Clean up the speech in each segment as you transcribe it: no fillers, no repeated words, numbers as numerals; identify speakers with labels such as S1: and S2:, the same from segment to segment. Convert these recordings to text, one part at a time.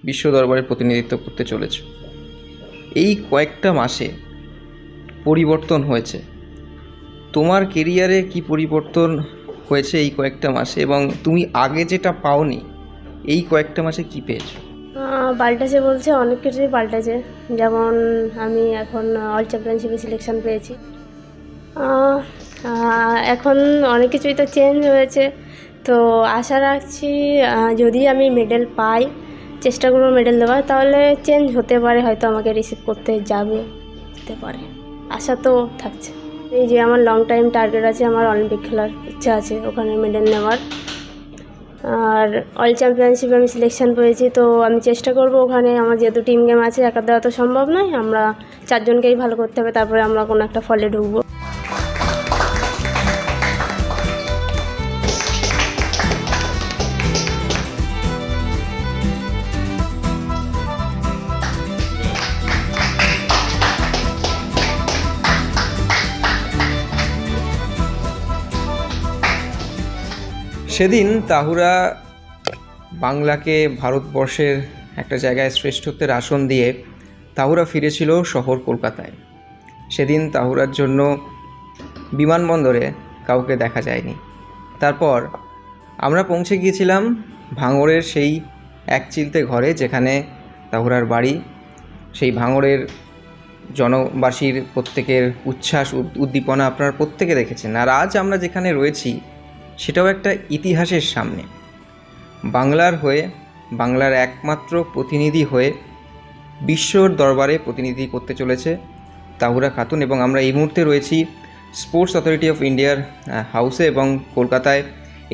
S1: বিশ্ব দরবারে প্রতিনিধিত্ব করতে চলেছ। এই কয়েকটা মাসে পরিবর্তন হয়েছে, তোমার কেরিয়ারে কি পরিবর্তন হয়েছে এই কয়েকটা মাসে, এবং তুমি আগে যেটা পাওনি এই কয়েকটা মাসে কি পেয়েছো?
S2: পাল্টেছে বলছে অনেক কিছুই পাল্টেছে। যেমন আমি এখন অল চ্যাম্পিয়নশিপে সিলেকশন পেয়েছি। এখন অনেক কিছুই তো চেঞ্জ হয়েছে, তো আশা রাখছি যদি আমি মেডেল পাই, চেষ্টা করবো মেডেল দেওয়ার, তাহলে চেঞ্জ হতে পারে, হয়তো আমাকে রিসিভ করতে যাবে, হতে পারে, আশা তো থাকছে। এই যে আমার লং টাইম টার্গেট আছে, আমার অলিম্পিক খেলার ইচ্ছা আছে, ওখানে মেডেল নেওয়ার। আর অল চ্যাম্পিয়নশিপে আমি সিলেকশন পেয়েছি, তো আমি চেষ্টা করব ওখানে, আমার যেহেতু টিম গেম আছে, একা দেওয়া তো সম্ভব নয়, আমরা চারজনকেই ভালো করতে হবে, তারপরে আমরা কোনো একটা ফলে ঢুকবো।
S1: সেদিন তাহুরা বাংলাকে ভারতবর্ষের একটা জায়গায় শ্রেষ্ঠত্বের আসন দিয়ে তাহুরা ফিরেছিল শহর কলকাতায়। সেদিন তাহুরার জন্য বিমানবন্দরে কাউকে দেখা যায়নি। তারপর আমরা পৌঁছে গিয়েছিলাম ভাঙড়ের সেই একচিলতে ঘরে, যেখানে তাহুরার বাড়ি। সেই ভাঙড়ের জনবাসীর প্রত্যেকের উচ্ছ্বাস উদ্দীপনা আপনারা প্রত্যেকে দেখেছেন। আর আজ আমরা যেখানে রয়েছি সেটাও একটা ইতিহাসের সামনে। বাংলার হয়ে, বাংলার একমাত্র প্রতিনিধি হয়ে বিশ্বর দরবারে প্রতিনিধি করতে চলেছে তাহুরা খাতুন। এবং আমরা এই মুহূর্তে রয়েছি স্পোর্টস অথরিটি অফ ইন্ডিয়ার হাউসে, এবং কলকাতায়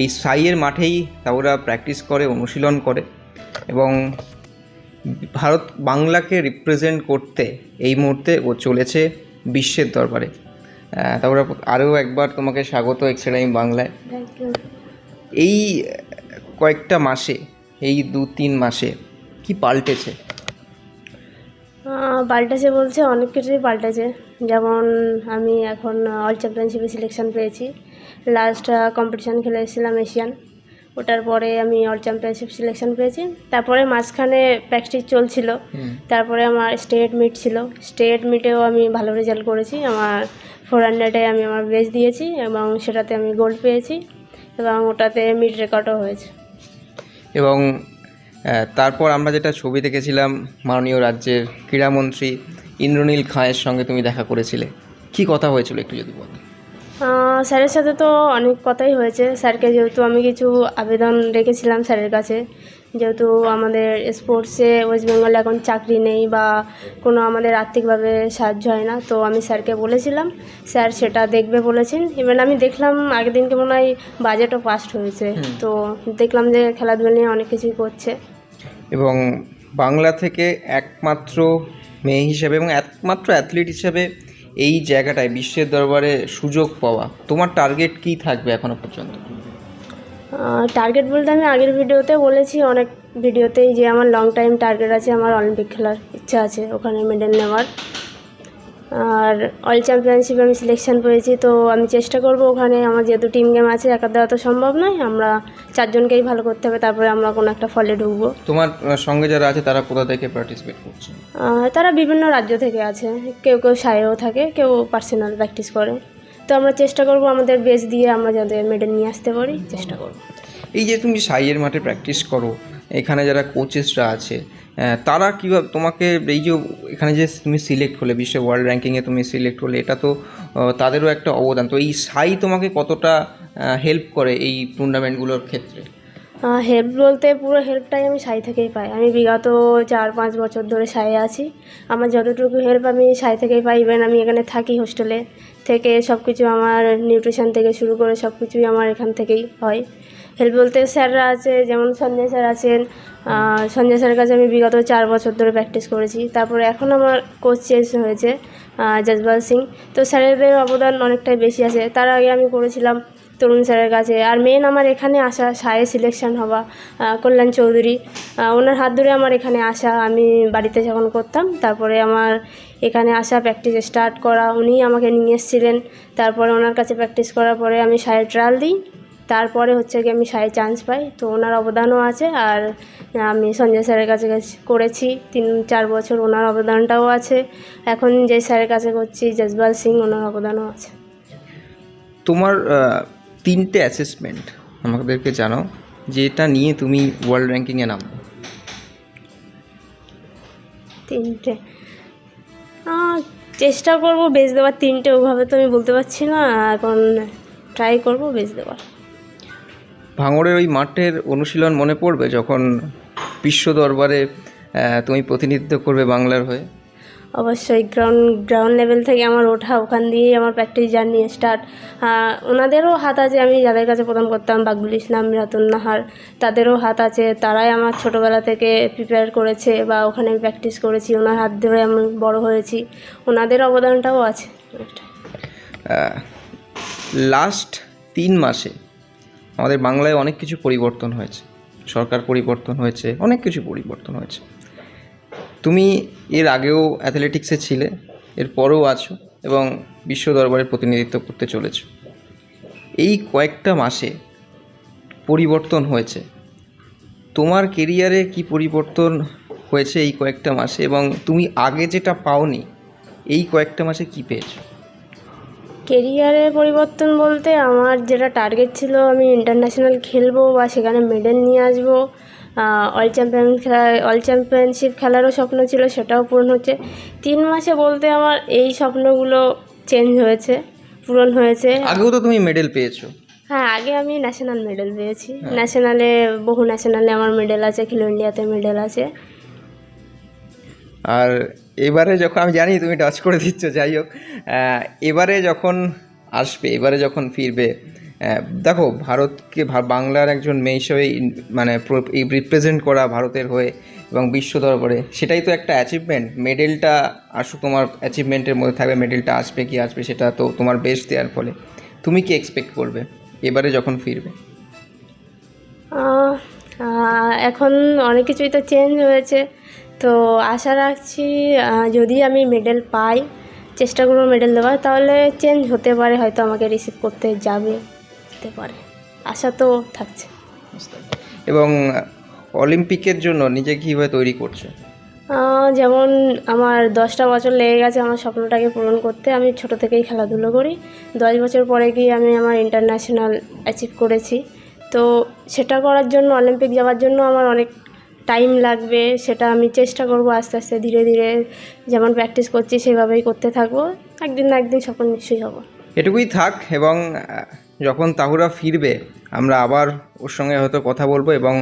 S1: এই সাইয়ের মাঠেই তাহুরা প্র্যাকটিস করে, অনুশীলন করে, এবং বাংলাকে রিপ্রেজেন্ট করতে এই মুহূর্তে ও চলেছে বিশ্বের দরবারে। তাহুরা, আরও একবার তোমাকে স্বাগত এক্সট্রা বাংলায়।
S2: Thank you.
S1: এই কয়েকটা মাসে, এই 2-3 মাসে কি পাল্টেছে?
S2: পাল্টেছে বলছে অনেক কিছুই পাল্টেছে। যেমন আমি এখন অল চ্যাম্পিয়নশিপে সিলেকশন পেয়েছি, লাস্ট কম্পিটিশান খেলে এসেছিলাম এশিয়ান, ওটার পরে আমি অল চ্যাম্পিয়নশিপ সিলেকশন পেয়েছি। তারপরে মাঝখানে প্র্যাকটিস চলছিল, তারপরে আমার স্টেট মিট ছিল, স্টেট মিটেও আমি ভালো রেজাল্ট করেছি। আমার 400-এ আমি আমার বেস্ট দিয়েছি, এবং সেটাতে আমি গোল্ড পেয়েছি, এবং ওটাতে মিড রেকর্ডও হয়েছে।
S1: এবং তারপর আমরা যেটা ছবি দেখেছিলাম, মাননীয় রাজ্যের ক্রীড়ামন্ত্রী ইন্দ্রনীল খাঁয়ের সঙ্গে তুমি দেখা করেছিলে। কি কথা হয়েছিল একটু যদি বলো।
S2: স্যারের সাথে তো অনেক কথাই হয়েছে। স্যারকে যেহেতু আমি কিছু আবেদন রেখেছিলাম স্যারের কাছে, যেহেতু আমাদের স্পোর্টসে ওয়েস্ট বেঙ্গলে এখন চাকরি নেই বা কোনো আমাদের আর্থিকভাবে সাহায্য হয় না, তো আমি স্যারকে বলেছিলাম, স্যার সেটা দেখবে বলেছেন। ইভেন আমি দেখলাম আগের দিনকে মনে হয় বাজেটও পাস্ট হয়েছে, তো দেখলাম যে খেলাধুলা নিয়ে অনেক কিছুই করছে।
S1: এবং বাংলা থেকে একমাত্র মেয়ে হিসেবে এবং একমাত্র অ্যাথলিট হিসেবে এই জায়গাটায় বিশ্বের দরবারে সুযোগ পাওয়া, তোমার টার্গেট কী থাকবে এখনো পর্যন্ত?
S2: টার্গেট বলতে আমি আগের ভিডিওতে বলেছি, অনেক ভিডিওতেই, যে আমার লং টাইম টার্গেট আছে, আমার অলিম্পিক খেলার ইচ্ছা আছে, ওখানে মেডেল নেওয়ার। আর অল চ্যাম্পিয়নশিপে আমি সিলেকশন পেয়েছি, তো আমি চেষ্টা করব ওখানে, আমার যেহেতু টিম গেম আছে, একা দেওয়া তো সম্ভব নয়, আমরা চারজনকেই ভালো করতে হবে, তারপরে আমরা কোনো একটা ফলে ঢুকবো।
S1: তোমার সঙ্গে যারা আছে তারা কোথা থেকে পার্টিসিপেট করছে?
S2: তারা বিভিন্ন রাজ্য থেকে আছে, কেউ কেউ সায়েও থাকে, কেউ পার্সোনাল প্র্যাকটিস করে। তো আমরা চেষ্টা করব আমাদের বেস দিয়ে আমরা যাতে মেডেল নিয়ে আসতে পারি, চেষ্টা করব।
S1: এই যে তুমি সাইয়ের মাঠে প্র্যাকটিস করো, এখানে যারা কোচেসরা আছে তারা কীভাবে তোমাকে, এই যে এখানে যে তুমি সিলেক্ট হলে, বিশ্ব ওয়ার্ল্ড র্যাঙ্কিংয়ে তুমি সিলেক্ট হলে, এটা তো তাদেরও একটা অবদান। তো এই সাই তোমাকে কতটা হেল্প করে এই টুর্নামেন্টগুলোর ক্ষেত্রে?
S2: হেল্প বলতে পুরো হেল্পটাই আমি সাই থেকেই পাই। আমি বিগত 4-5 বছর ধরে সাইয়ে আছি, আমার যতটুকু হেল্প আমি সাই থেকেই পাই। ইভেন আমি এখানে থাকি হোস্টেলে থেকে, সব কিছু আমার নিউট্রিশন থেকে শুরু করে সব কিছুই আমার এখান থেকেই হয়। হেল্প বলতে স্যাররা আছে, যেমন সঞ্জয় স্যার আছেন, সঞ্জয় স্যারের কাছে আমি বিগত 4 বছর ধরে প্র্যাকটিস করেছি। তারপরে এখন আমার কোচ চেঞ্জ হয়েছে, জসপাল সিং, তো স্যারেদের অবদান অনেকটাই বেশি আছে। তার আগে আমি করেছিলাম তরুণ স্যারের কাছে। আর মেন আমার এখানে আসা, সায়ে সিলেকশন হওয়া, কল্যাণ চৌধুরী, ওনার হাত ধরে আমার এখানে আসা। আমি বাড়িতে যখন করতাম, তারপরে আমার এখানে আসা, প্র্যাকটিস স্টার্ট করা, উনিই আমাকে নিয়ে এসেছিলেন। তারপরে ওনার কাছে প্র্যাকটিস করার পরে আমি সায়ে ট্রায়াল দিই, তারপরে হচ্ছে কি আমি সাঁয়ে চান্স পাই, তো ওনার অবদানও আছে। আর আমি সঞ্জয় স্যারের কাছে করেছি 3-4 বছর, ওনার অবদানটাও আছে। এখন যে স্যারের কাছে করছি জসপাল সিং, ওনার অবদানও আছে।
S1: তোমার 3টে অ্যাসেসমেন্ট আমাদেরকে জানাও যেটা নিয়ে তুমি ওয়ার্ল্ড র্যাঙ্কিংয়ে নামো।
S2: 3টে চেষ্টা করবো বেচ দেওয়ার। 3টে ওভাবে তো আমি বলতে পারছি না, এখন ট্রাই করবো বেচ দেওয়ার।
S1: ভাঙড়ের ওই মাঠের অনুশীলন মনে পড়বে যখন বিশ্ব দরবারে তুমি প্রতিনিধিত্ব করবে বাংলার হয়ে?
S2: অবশ্যই গ্রাউন্ড লেভেল থেকে আমার ওঠা, ওখান দিয়েই আমার প্র্যাকটিস জার্নি স্টার্ট। ওনাদেরও হাত আছে, আমি যাদের কাছে প্রথম করতাম বাকবুল ইসলাম, রাতুল নাহার, তাদেরও হাত আছে। তারাই আমার ছোটোবেলা থেকে প্রিপেয়ার করেছে বা ওখানে আমি প্র্যাকটিস করেছি, ওনার হাত ধরে আমি বড় হয়েছি, ওনাদের অবদানটাও আছে।
S1: লাস্ট 3 মাসে আমাদের বাংলায় অনেক কিছু পরিবর্তন হয়েছে, সরকার পরিবর্তন হয়েছে, অনেক কিছু পরিবর্তন হয়েছে। তুমি এর আগেও অ্যাথলেটিক্সে ছিলে, এর পরেও আছো এবং বিশ্ব দরবারে প্রতিনিধিত্ব করতে চলেছো। এই কয়েকটা মাসে পরিবর্তন হয়েছে, তোমার কেরিয়ারে কি পরিবর্তন হয়েছে এই কয়েকটা মাসে, এবং তুমি আগে যেটা পাওনি এই কয়েকটা মাসে কি পেয়েছো?
S2: কেরিয়ারে পরিবর্তন বলতে আমার যেটা টার্গেট ছিল আমি ইন্টারন্যাশনাল খেলবো বা সেখানে মেডেল নিয়ে আসবো, ওয়ার্ল্ড চ্যাম্পিয়নশিপ খেলারও স্বপ্ন ছিল, সেটাও পূরণ হচ্ছে। 3 মাসে বলতে আমার এই স্বপ্নগুলো চেঞ্জ হয়েছে, পূরণ হয়েছে।
S1: আগেও তো তুমি মেডেল পেয়েছো।
S2: হ্যাঁ, আগে আমি ন্যাশনাল মেডেল পেয়েছি, ন্যাশনালে বহু ন্যাশনালে আমার মেডেল আছে, খেলো ইন্ডিয়াতে মেডেল আছে।
S1: আর এবারে যখন, আমি জানি তুমি টাচ করে দিচ্ছ, যাই হোক, এবারে যখন আসবে, এবারে যখন ফিরবে, দেখো ভারতকে, বাংলার একজন মেয়ে হিসেবে মানে রিপ্রেজেন্ট করা ভারতের হয়ে এবং বিশ্ব দরবারে, সেটাই তো একটা অ্যাচিভমেন্ট। মেডেলটা আসুক, তোমার অ্যাচিভমেন্টের মধ্যে থাকবে, মেডেলটা আসবে কি আসবে সেটা তো তোমার বেস্ট দেওয়ার ফলে। তুমি কি এক্সপেক্ট করবে এবারে যখন ফিরবে?
S2: এখন অনেক কিছুই তো চেঞ্জ হয়েছে, তো আশা রাখছি যদি আমি মেডেল পাই, চেষ্টা করবো মেডেল দেওয়ার, তাহলে চেঞ্জ হতে পারে, হয়তো আমাকে রিসিভ করতে যাবে, হতে পারে, আশা তো থাকছে।
S1: এবং অলিম্পিকের জন্য নিজে কীভাবে তৈরি করছো?
S2: যেমন আমার 10টা বছর লেগে গেছে আমার স্বপ্নটাকে পূরণ করতে। আমি ছোট থেকেই খেলাধুলো করি, 10 বছর পরে গিয়ে আমি আমার ইন্টারন্যাশনাল অ্যাচিভ করেছি। তো সেটা করার জন্য, অলিম্পিক যাওয়ার জন্য আমার অনেক টাইম লাগবে, সেটা আমি চেষ্টা করব আস্তে আস্তে ধীরে ধীরে, যেমন প্র্যাকটিস করছি সেভাবেই করতে থাকবো, একদিন না একদিন সফল নিশ্চয়ই হব।
S1: এটুকুই থাক, এবং যখন তাহুরা ফিরবে আমরা আবার ওর সঙ্গে হয়তো কথা বলবো। এবং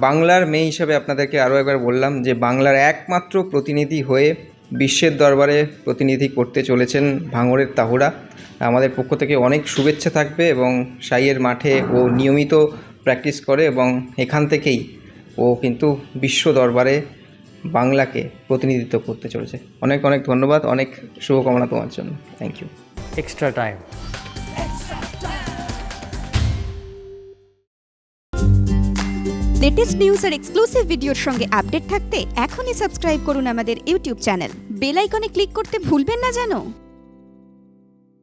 S1: বাংলার মেয়ে হিসাবে আপনাদেরকে আরও একবার বললাম যে বাংলার একমাত্র প্রতিনিধি হয়ে বিশ্বের দরবারে প্রতিনিধি করতে চলেছেন ভাঙড়ের তাহুরা। আমাদের পক্ষ থেকে অনেক শুভেচ্ছা থাকবে, এবং সাইয়ের মাঠে ও নিয়মিত প্র্যাকটিস করে এবং এখান থেকেই ও কিন্তু বিশ্ব দরবারে বাংলাকে প্রতিনিধিত্ব করতে চলেছে। অনেক অনেক ধন্যবাদ, অনেক শুভকামনা তোমার জন্য। Thank you.
S3: Extra time.
S4: Latest news আর এক্সক্লুসিভ ভিডিওর সঙ্গে আপডেট থাকতে এখনই সাবস্ক্রাইব করুন আমাদের ইউটিউব চ্যানেল। বেল আইকনে ক্লিক করতে ভুলবেন না যেন।